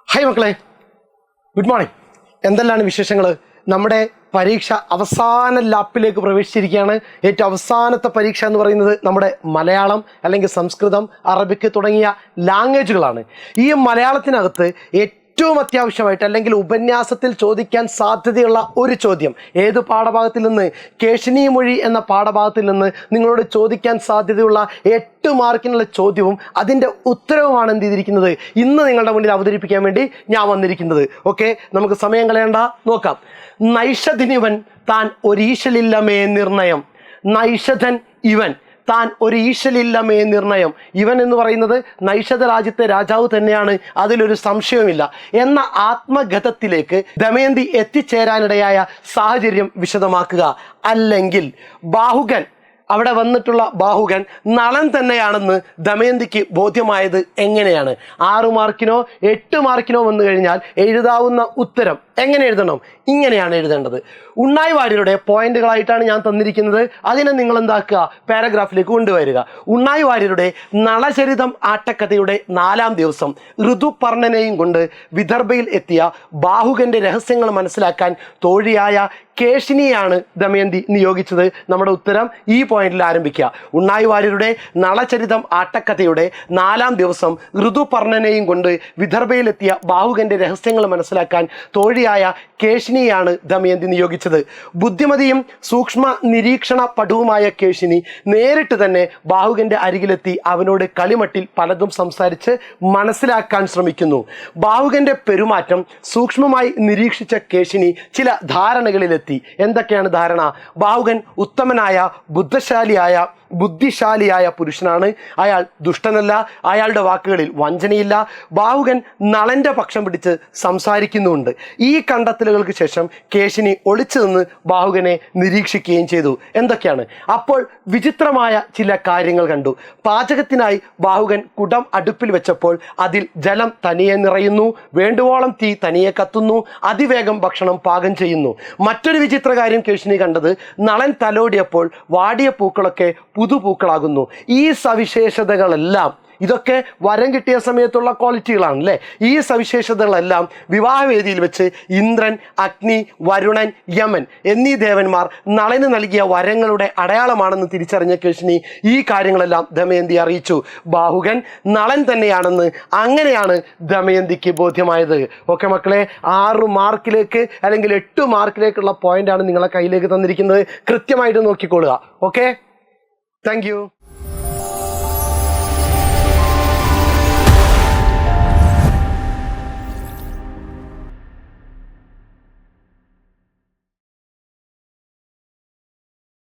Hi മക്കളെ, good morning. എന്തെല്ലാം വിശേഷങ്ങൾ? നമ്മുടെ പരീക്ഷ അവസാന ലാപ്പിലേക്ക് പ്രവേശിച്ചിരിക്കുകയാണ്. ഏറ്റവും അവസാനത്തെ പരീക്ഷ എന്ന് പറയുന്നത് നമ്മുടെ മലയാളം അല്ലെങ്കിൽ സംസ്കൃതം, അറബിക്ക് തുടങ്ങിയ ലാംഗ്വേജുകളാണ്. ഈ മലയാളത്തിനകത്ത് ഏറ്റവും അത്യാവശ്യമായിട്ട് അല്ലെങ്കിൽ ഉപന്യാസത്തിൽ ചോദിക്കാൻ സാധ്യതയുള്ള ഒരു ചോദ്യം ഏത് പാഠഭാഗത്തിൽ നിന്ന്? കേശിനി മൊഴി എന്ന പാഠഭാഗത്തിൽ നിന്ന് നിങ്ങളോട് ചോദിക്കാൻ സാധ്യതയുള്ള 8 മാർക്കിനുള്ള ചോദ്യവും അതിൻ്റെ ഉത്തരവുമാണ് എന്ത് ചെയ്തിരിക്കുന്നത് ഇന്ന് നിങ്ങളുടെ മുന്നിൽ അവതരിപ്പിക്കാൻ വേണ്ടി ഞാൻ വന്നിരിക്കുന്നത്. ഓക്കെ, നമുക്ക് സമയം കളയണ്ട, നോക്കാം. നൈഷധനിവൻ താൻ ഒരീശലില്ലമേ നിർണയം. നൈഷധൻ ഇവൻ താൻ ഒരു ഈശലില്ലമേ നിർണയം. ഇവൻ എന്ന് പറയുന്നത് നൈഷധ രാജ്യത്തെ രാജാവ് തന്നെയാണ്, അതിലൊരു സംശയവുമില്ല എന്ന ആത്മഗതത്തിലേക്ക് ദമയന്തി എത്തിച്ചേരാനിടയായ സാഹചര്യം വിശദമാക്കുക. അല്ലെങ്കിൽ ബാഹുകൻ, അവിടെ വന്നിട്ടുള്ള ബാഹുകൻ നളൻ തന്നെയാണെന്ന് ദമയന്തിക്ക് ബോധ്യമായത് എങ്ങനെയാണ്? 6 മാർക്കിനോ 8 മാർക്കിനോ വന്നു കഴിഞ്ഞാൽ എഴുതാവുന്ന ഉത്തരം എങ്ങനെ എഴുതണം? ഇങ്ങനെയാണ് എഴുതേണ്ടത്. ഉണ്ണായി വാര്യരുടെ പോയിന്റുകളായിട്ടാണ് ഞാൻ തന്നിരിക്കുന്നത്. അതിനെ നിങ്ങൾ എന്താക്കുക? പാരഗ്രാഫിലേക്ക് കൊണ്ടുവരിക. ഉണ്ണായി വാര്യരുടെ നളചരിതം ആട്ടക്കഥയുടെ 4ാം ദിവസം ഋതുപർണനെയും കൊണ്ട് വിദർഭയിൽ എത്തിയ ബാഹുകന്റെ രഹസ്യങ്ങൾ മനസ്സിലാക്കാൻ തോഴിയായ കേശിനിയാണ് ദമയന്തി നിയോഗിച്ചത്. നമ്മുടെ ഉത്തരം ഈ പോയിന്റിൽ ആരംഭിക്കുക. ഉണ്ണായി വാര്യരുടെ നളചരിതം ആട്ടക്കഥയുടെ 4ാം ദിവസം ഋതുപർണനെയും കൊണ്ട് വിദർഭയിലെത്തിയ ബാഹുകന്റെ രഹസ്യങ്ങൾ മനസ്സിലാക്കാൻ തോഴിയായ കേശിനിയാണ് ദമയന്തി നിയോഗിച്ചത്. ബുദ്ധിമതിയും സൂക്ഷ്മ നിരീക്ഷണ പടുവുമായ കേശിനി നേരിട്ട് തന്നെ ബാഹുകന്റെ അരികിലെത്തി അവനോട് കളിമട്ടിൽ പലതും സംസാരിച്ച് മനസ്സിലാക്കാൻ ശ്രമിക്കുന്നു. ബാഹുകന്റെ പെരുമാറ്റം സൂക്ഷ്മമായി നിരീക്ഷിച്ച കേശിനി ചില ധാരണകളിലെത്തി. എന്തൊക്കെയാണ് ധാരണ? ബാഹുകൻ ഉത്തമനായ ബുദ്ധിശാലിയായ പുരുഷനാണ്. അയാൾ ദുഷ്ടനല്ല. അയാളുടെ വാക്കുകളിൽ വഞ്ചനയില്ല. ബാഹുകൻ നളന്റെ പക്ഷം പിടിച്ച് സംസാരിക്കുന്നുണ്ട്. ഈ കണ്ടെത്തലുകൾക്ക് ശേഷം കേശിനി ഒളിച്ചു നിന്ന് ബാഹുകനെ നിരീക്ഷിക്കുകയും ചെയ്തു. എന്തൊക്കെയാണ്? അപ്പോൾ വിചിത്രമായ ചില കാര്യങ്ങൾ കണ്ടു. പാചകത്തിനായി ബാഹുകൻ കുടം അടുപ്പിൽ വെച്ചപ്പോൾ അതിൽ ജലം തനിയെ നിറയുന്നു. വേണ്ടുവോളം തീ തനിയെ കത്തുന്നു. അതിവേഗം ഭക്ഷണം പാകം ചെയ്യുന്നു. മറ്റൊരു വിചിത്ര കാര്യം കേശിനി കണ്ടത്, നളൻ തലോടിയപ്പോൾ വാടിയ പൂക്കളൊക്കെ പുതുപൂക്കളാകുന്നു. ഈ സവിശേഷതകളെല്ലാം, ഇതൊക്കെ വരം കിട്ടിയ സമയത്തുള്ള ക്വാളിറ്റികളാണ് അല്ലേ? ഈ സവിശേഷതകളെല്ലാം വിവാഹവേദിയിൽ വെച്ച് ഇന്ദ്രൻ, അഗ്നി, വരുണൻ, യമൻ എന്നീ ദേവന്മാർ നളന് നൽകിയ വരങ്ങളുടെ അടയാളമാണെന്ന് തിരിച്ചറിഞ്ഞ കേശിനി ഈ കാര്യങ്ങളെല്ലാം ദമയന്തി അറിയിച്ചു. ബാഹുകൻ നളൻ തന്നെയാണെന്ന് അങ്ങനെയാണ് ദമയന്തിക്ക് ബോധ്യമായത്. ഓക്കെ മക്കളെ, 6 മാർക്കിലേക്ക് അല്ലെങ്കിൽ 8 മാർക്കിലേക്കുള്ള പോയിന്റാണ് നിങ്ങളെ കയ്യിലേക്ക് തന്നിരിക്കുന്നത്. കൃത്യമായിട്ട് നോക്കിക്കൊള്ളുക. Okay, thank you.